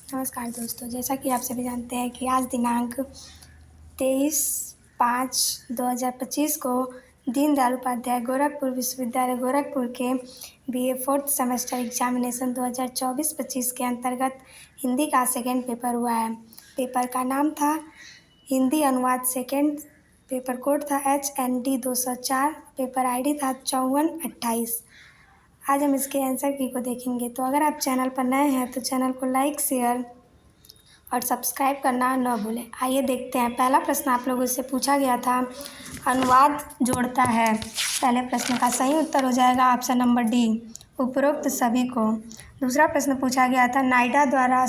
नमस्कार दोस्तों, जैसा कि आप सभी जानते हैं कि आज दिनांक 23/5/2025 को दीनदयाल उपाध्याय गोरखपुर विश्वविद्यालय गोरखपुर के BA 4th सेमेस्टर एग्जामिनेशन 2024-25 के अंतर्गत हिंदी का सेकेंड पेपर हुआ है। पेपर का नाम था हिंदी अनुवाद सेकेंड, पेपर कोड था HND 204, पेपर ID था 5428। आज हम इसके आंसर की को देखेंगे। तो अगर आप चैनल पर नए हैं तो चैनल को लाइक, शेयर और सब्सक्राइब करना न भूलें। आइए देखते हैं। पहला प्रश्न आप लोगों से पूछा गया था, अनुवाद जोड़ता है। पहले प्रश्न का सही उत्तर हो जाएगा ऑप्शन नंबर डी, उपरोक्त सभी को। दूसरा प्रश्न पूछा गया था, नायडा द्वारा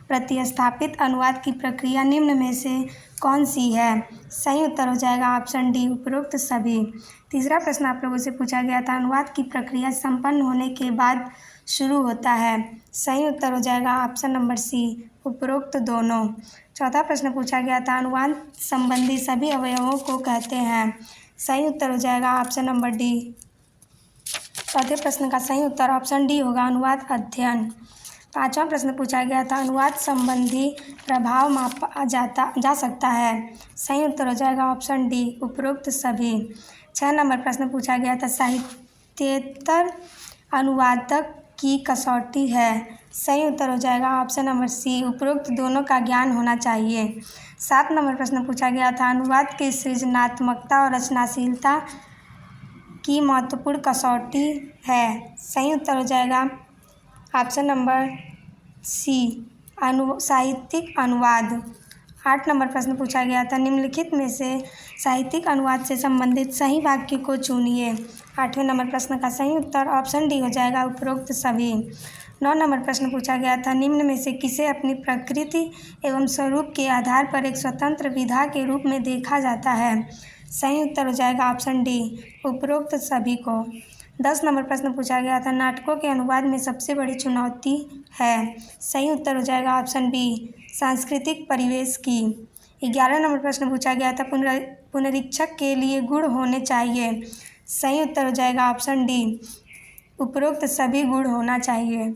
प्रतिस्थापित अनुवाद की प्रक्रिया निम्न में से कौन सी है? सही उत्तर हो जाएगा ऑप्शन डी, उपरोक्त सभी। तीसरा प्रश्न आप लोगों से पूछा गया था, अनुवाद की प्रक्रिया संपन्न होने के बाद शुरू होता है। सही उत्तर हो जाएगा ऑप्शन नंबर सी, उपरोक्त दोनों। चौथा प्रश्न पूछा गया था, अनुवाद संबंधी सभी अवयवों को कहते हैं। सही उत्तर हो जाएगा ऑप्शन नंबर डी। चौथे प्रश्न का सही उत्तर ऑप्शन डी होगा, अनुवाद अध्ययन। पांचवा प्रश्न पूछा गया था, अनुवाद संबंधी प्रभाव मापा जा सकता है। सही उत्तर हो जाएगा ऑप्शन डी, उपरोक्त सभी। 6 नंबर प्रश्न पूछा गया था, साहित्येतर अनुवादक की कसौटी है। सही उत्तर हो जाएगा ऑप्शन नंबर सी, उपरोक्त दोनों का ज्ञान होना चाहिए। 7 नंबर प्रश्न पूछा गया था, अनुवाद की सृजनात्मकता और रचनाशीलता की महत्वपूर्ण कसौटी है। सही उत्तर हो जाएगा ऑप्शन नंबर सी, साहित्यिक अनुवाद। 8 नंबर प्रश्न पूछा गया था, निम्नलिखित में से साहित्यिक अनुवाद से संबंधित सही वाक्य को चुनिए। 8वें नंबर प्रश्न का सही उत्तर ऑप्शन डी हो जाएगा, उपरोक्त सभी। 9 नंबर प्रश्न पूछा गया था, निम्न में से किसे अपनी प्रकृति एवं स्वरूप के आधार पर एक स्वतंत्र विधा के रूप में देखा जाता है? सही उत्तर हो जाएगा ऑप्शन डी, उपरोक्त सभी को। 10 नंबर प्रश्न पूछा गया था, नाटकों के अनुवाद में सबसे बड़ी चुनौती है। सही उत्तर हो जाएगा ऑप्शन बी, सांस्कृतिक परिवेश की। 11 नंबर प्रश्न पूछा गया था, पुनरीक्षक के लिए गुण होने चाहिए। सही उत्तर हो जाएगा ऑप्शन डी, उपरोक्त सभी गुण होना चाहिए।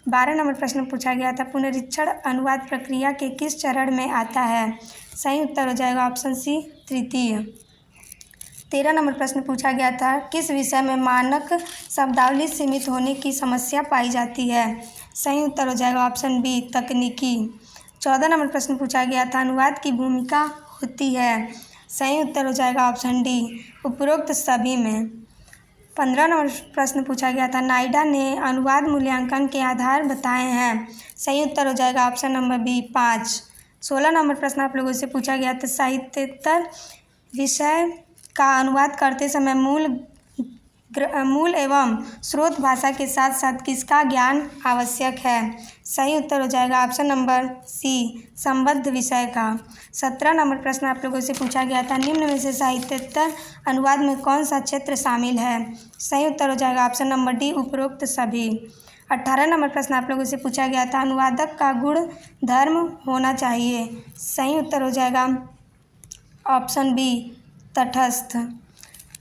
12 नंबर प्रश्न पूछा गया था, पुनरीक्षण अनुवाद प्रक्रिया के किस चरण में आता है? सही उत्तर हो जाएगा ऑप्शन सी, तृतीय। 13 नंबर प्रश्न पूछा गया था, किस विषय में मानक शब्दावली सीमित होने की समस्या पाई जाती है? सही उत्तर हो जाएगा ऑप्शन बी, तकनीकी। 14 नंबर प्रश्न पूछा गया था, अनुवाद की भूमिका होती है। सही उत्तर हो जाएगा ऑप्शन डी, उपरोक्त सभी में। 15 नंबर प्रश्न पूछा गया था, नायडा ने अनुवाद मूल्यांकन के आधार बताए हैं। सही उत्तर हो जाएगा ऑप्शन नंबर बी, 5। 16 नंबर प्रश्न आप लोगों से पूछा गया था, साहित्येतर विषय का अनुवाद करते समय मूल एवं स्रोत भाषा के साथ साथ किसका ज्ञान आवश्यक है? सही उत्तर हो जाएगा ऑप्शन नंबर सी, संबद्ध विषय का। 17 नंबर प्रश्न आप लोगों से पूछा गया था, निम्न में से साहित्येतर अनुवाद में कौन सा क्षेत्र शामिल है? सही उत्तर हो जाएगा ऑप्शन नंबर डी, उपरोक्त सभी। 18 नंबर प्रश्न आप लोगों से पूछा गया था, अनुवादक का गुण धर्म होना चाहिए। सही उत्तर हो जाएगा ऑप्शन बी, तटस्थ।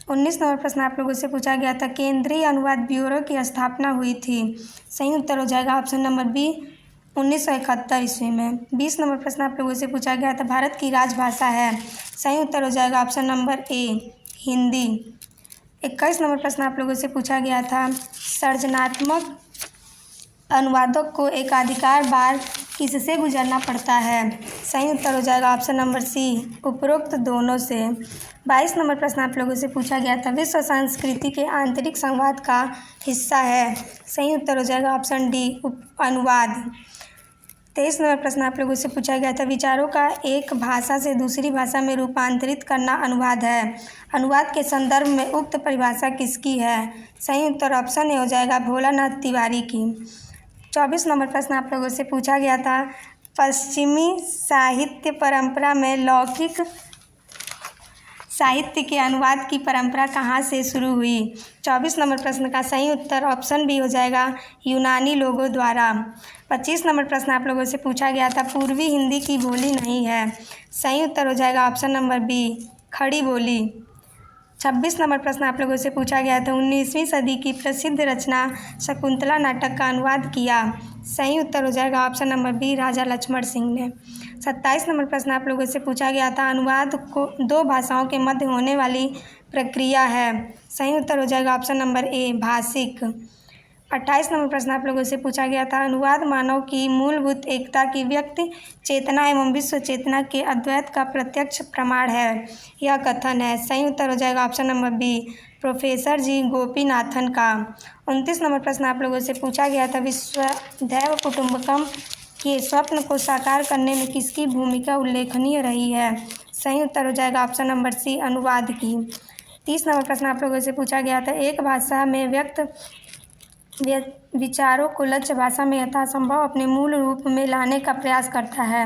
19 नंबर प्रश्न आप लोगों से पूछा गया था, केंद्रीय अनुवाद ब्यूरो की स्थापना हुई थी। सही उत्तर हो जाएगा ऑप्शन नंबर बी, 1971 ईस्वी में। 20 नंबर प्रश्न आप लोगों से पूछा गया था, भारत की राजभाषा है। सही उत्तर हो जाएगा ऑप्शन नंबर ए, हिंदी। 21 नंबर प्रश्न आप लोगों से पूछा गया था, सृजनात्मक अनुवादक को एकाधिकार बार किससे गुजरना पड़ता है? सही उत्तर हो जाएगा ऑप्शन नंबर सी, उपरोक्त दोनों से। 22 नंबर प्रश्न आप लोगों से पूछा गया था, विश्व संस्कृति के आंतरिक संवाद का हिस्सा है। सही उत्तर हो जाएगा ऑप्शन डी, अनुवाद। 23 नंबर प्रश्न आप लोगों से पूछा गया था, विचारों का एक भाषा से दूसरी भाषा में रूपांतरित करना अनुवाद है। अनुवाद के संदर्भ में उक्त परिभाषा किसकी है? सही उत्तर ऑप्शन ए हो जाएगा, भोलानाथ तिवारी की। 24 नंबर प्रश्न आप लोगों से पूछा गया था, पश्चिमी साहित्य परंपरा में लौकिक साहित्य के अनुवाद की परंपरा कहाँ से शुरू हुई? 24 नंबर प्रश्न का सही उत्तर ऑप्शन बी हो जाएगा, यूनानी लोगों द्वारा। 25 नंबर प्रश्न आप लोगों से पूछा गया था, पूर्वी हिंदी की बोली नहीं है। सही उत्तर हो जाएगा ऑप्शन नंबर बी, खड़ी बोली। 26 नंबर प्रश्न आप लोगों से पूछा गया था, 19वीं सदी की प्रसिद्ध रचना शकुंतला नाटक का अनुवाद किया। सही उत्तर हो जाएगा ऑप्शन नंबर बी, राजा लक्ष्मण सिंह ने। 27 नंबर प्रश्न आप लोगों से पूछा गया था, अनुवाद को दो भाषाओं के मध्य होने वाली प्रक्रिया है। सही उत्तर हो जाएगा ऑप्शन नंबर ए, भाषिक। 28 नंबर प्रश्न आप लोगों से पूछा गया था, अनुवाद मानव की मूलभूत एकता की व्यक्ति चेतना एवं विश्व चेतना के अद्वैत का प्रत्यक्ष प्रमाण है। यह कथन है। सही उत्तर हो जाएगा ऑप्शन नंबर बी, प्रोफेसर जी गोपीनाथन का। 29 नंबर प्रश्न आप लोगों से पूछा गया था, वसुधैव कुटुंबकम के स्वप्न को साकार करने में किसकी भूमिका उल्लेखनीय रही है। सही उत्तर हो जाएगा ऑप्शन नंबर सी, अनुवाद की। 30 नंबर प्रश्न आप लोगों से पूछा गया था, एक भाषा में व्यक्त विचारों को लक्ष्य भाषा में यथासंभव अपने मूल रूप में लाने का प्रयास करता है।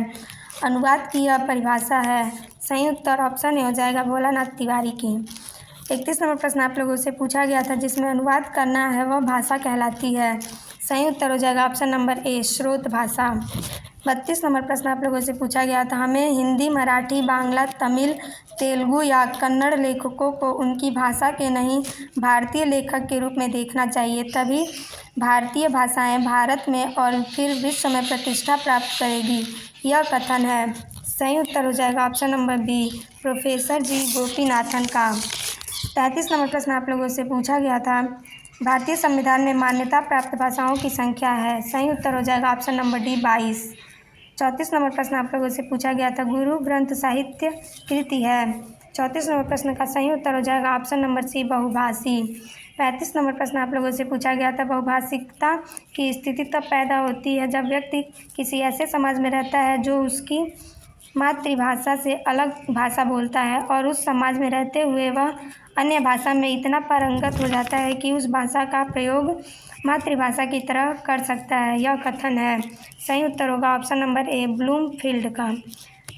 अनुवाद की यह परिभाषा है। सही उत्तर ऑप्शन ए हो जाएगा, भोलानाथ तिवारी की। 31 नंबर प्रश्न आप लोगों से पूछा गया था, जिसमें अनुवाद करना है वह भाषा कहलाती है। सही उत्तर हो जाएगा ऑप्शन नंबर ए, स्रोत भाषा। 32 नंबर प्रश्न आप लोगों से पूछा गया था, हमें हिंदी, मराठी, बांग्ला, तमिल, तेलुगु या कन्नड़ लेखकों को उनकी भाषा के नहीं भारतीय लेखक के रूप में देखना चाहिए, तभी भारतीय भाषाएं भारत में और फिर विश्व में प्रतिष्ठा प्राप्त करेगी। यह कथन है। सही उत्तर हो जाएगा ऑप्शन नंबर बी, प्रोफेसर जी गोपीनाथन का। 33 नंबर प्रश्न आप लोगों से पूछा गया था, भारतीय संविधान में मान्यता प्राप्त भाषाओं की संख्या है। सही उत्तर हो जाएगा ऑप्शन नंबर डी, 22। 34 नंबर प्रश्न आप लोगों से पूछा गया था, गुरु ग्रंथ साहित्य कृति है। 34 नंबर प्रश्न का सही उत्तर हो जाएगा ऑप्शन नंबर सी, बहुभाषी। 35 नंबर प्रश्न आप लोगों से पूछा गया था, बहुभाषिकता की स्थिति तब पैदा होती है जब व्यक्ति किसी ऐसे समाज में रहता है जो उसकी मातृभाषा से अलग भाषा बोलता है और उस समाज में रहते हुए वह अन्य भाषा में इतना पारंगत हो जाता है कि उस भाषा का प्रयोग मातृभाषा की तरह कर सकता है। यह कथन है। सही उत्तर होगा ऑप्शन नंबर ए, ब्लूमफील्ड का।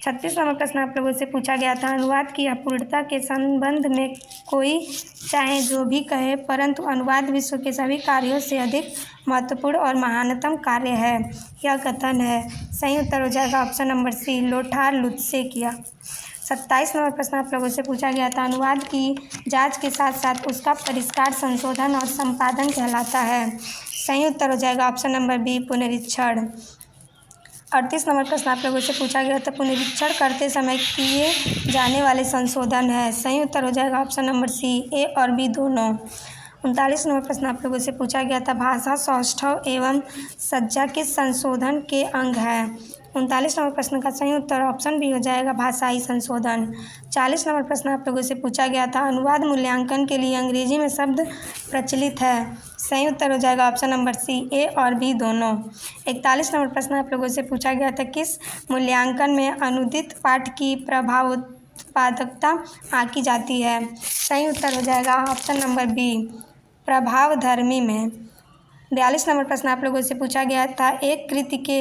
36 नंबर प्रश्न आप लोगों से पूछा गया था, अनुवाद की अपूर्णता के संबंध में कोई चाहे जो भी कहे, परंतु अनुवाद विश्व के सभी कार्यों से अधिक महत्वपूर्ण और महानतम कार्य है। यह कथन है। सही उत्तर हो जाएगा option number C, Lothar Lutze किया। 27 नंबर प्रश्न आप लोगों से पूछा गया था, अनुवाद की जांच के साथ साथ उसका परिष्कार, संशोधन और संपादन कहलाता है। सही उत्तर हो जाएगा ऑप्शन नंबर बी, पुनरीक्षण। 38 नंबर प्रश्न आप लोगों से पूछा गया था, पुनरीक्षण करते समय किए जाने वाले संशोधन है। सही उत्तर हो जाएगा ऑप्शन नंबर सी, ए और बी दोनों। 39 नंबर प्रश्न आप लोगों से पूछा गया था, भाषा सौष्ठव एवं सज्जा किस संशोधन के अंग है। 39 नंबर प्रश्न का सही उत्तर ऑप्शन बी हो जाएगा, भाषाई संशोधन। 40 नंबर प्रश्न आप लोगों से पूछा गया था, अनुवाद मूल्यांकन के लिए अंग्रेजी में शब्द प्रचलित है। सही उत्तर हो जाएगा ऑप्शन नंबर सी, ए और बी दोनों। 41 नंबर प्रश्न आप लोगों से पूछा गया था, किस मूल्यांकन में अनुदित पाठ की प्रभावोत्पादकता आंकी जाती है। सही उत्तर हो जाएगा ऑप्शन नंबर बी, प्रभावधर्मी में। 42 नंबर प्रश्न आप लोगों से पूछा गया था, एक कृति के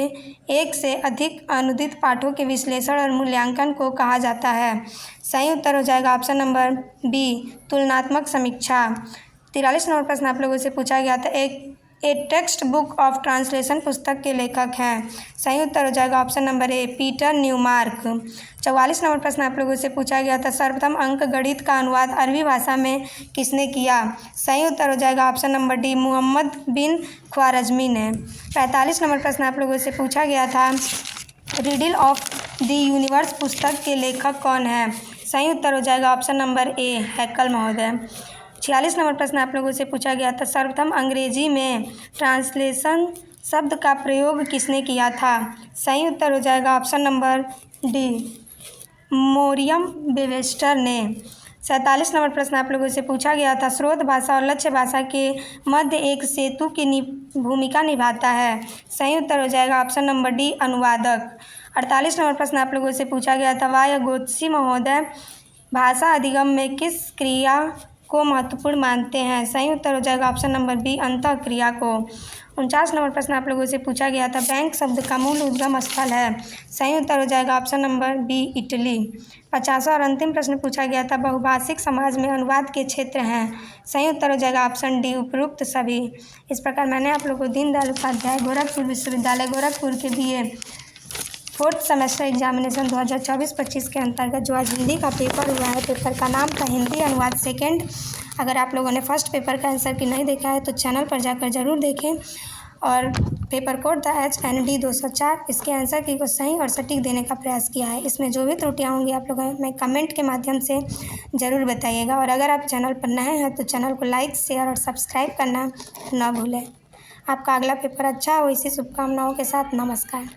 एक से अधिक अनुदित पाठों के विश्लेषण और मूल्यांकन को कहा जाता है। सही उत्तर हो जाएगा ऑप्शन नंबर बी, तुलनात्मक समीक्षा। 43 नंबर प्रश्न आप लोगों से पूछा गया था, a text book of translation पुस्तक के लेखक हैं। सही उत्तर हो जाएगा option number A, Peter Newmark. 44 number प्रश्न आप लोगों से पूछा गया था, सर्वप्रथम अंक गणित का अनुवाद अरबी भाषा में किसने किया। सही उत्तर हो जाएगा ऑप्शन नंबर डी, मोहम्मद बिन ख्वारज़मी ने। 45 नंबर प्रश्न आप लोगों से पूछा गया था, रिडल ऑफ द यूनिवर्स पुस्तक के लेखक कौन है। सही उत्तर हो जाएगा ऑप्शन नंबर ए, हैकल महोदय। 46 नंबर प्रश्न आप लोगों से पूछा गया था, सर्वप्रथम अंग्रेजी में ट्रांसलेशन शब्द का प्रयोग किसने किया था। सही उत्तर हो जाएगा ऑप्शन नंबर डी, मोरियम वेबस्टर ने। 47 नंबर प्रश्न आप लोगों से पूछा गया था, स्रोत भाषा और लक्ष्य भाषा के मध्य एक सेतु की भूमिका निभाता है। सही उत्तर हो जाएगा ऑप्शन नंबर डी, अनुवादक। 48 नंबर प्रश्न आप लोगों से पूछा गया था, वायगोत्सी महोदय भाषा अधिगम में किस क्रिया को महत्वपूर्ण मानते हैं। सही उत्तर हो जाएगा ऑप्शन नंबर बी, अंतः क्रिया को। 49 नंबर प्रश्न आप लोगों से पूछा गया था, बैंक शब्द का मूल उद्गम स्थल है। सही उत्तर हो जाएगा ऑप्शन नंबर बी, इटली। 50वां और अंतिम प्रश्न पूछा गया था, बहुभाषिक समाज में अनुवाद के क्षेत्र हैं। सही उत्तर हो जाएगा ऑप्शन डी, उपरोक्त सभी। इस प्रकार मैंने आप लोगों को दीनदयाल उपाध्याय गोरखपुर विश्वविद्यालय गोरखपुर के BA 4th सेमेस्टर एग्जामिनेशन 2024-25 के अंतर्गत जो आज हिंदी का पेपर हुआ है, पेपर का नाम था हिंदी अनुवाद सेकंड। अगर आप लोगों ने फर्स्ट पेपर का आंसर की नहीं देखा है तो चैनल पर जाकर ज़रूर देखें और पेपर कोड था HND 204। इसके आंसर की को सही और सटीक देने का प्रयास किया है। इसमें जो भी त्रुटियाँ होंगी आप लोग हमें कमेंट के माध्यम से ज़रूर बताइएगा, और अगर आप चैनल पर नए हैं तो चैनल को लाइक, शेयर और सब्सक्राइब करना ना भूलें। आपका अगला पेपर अच्छा हो, इसी शुभकामनाओं के साथ नमस्कार।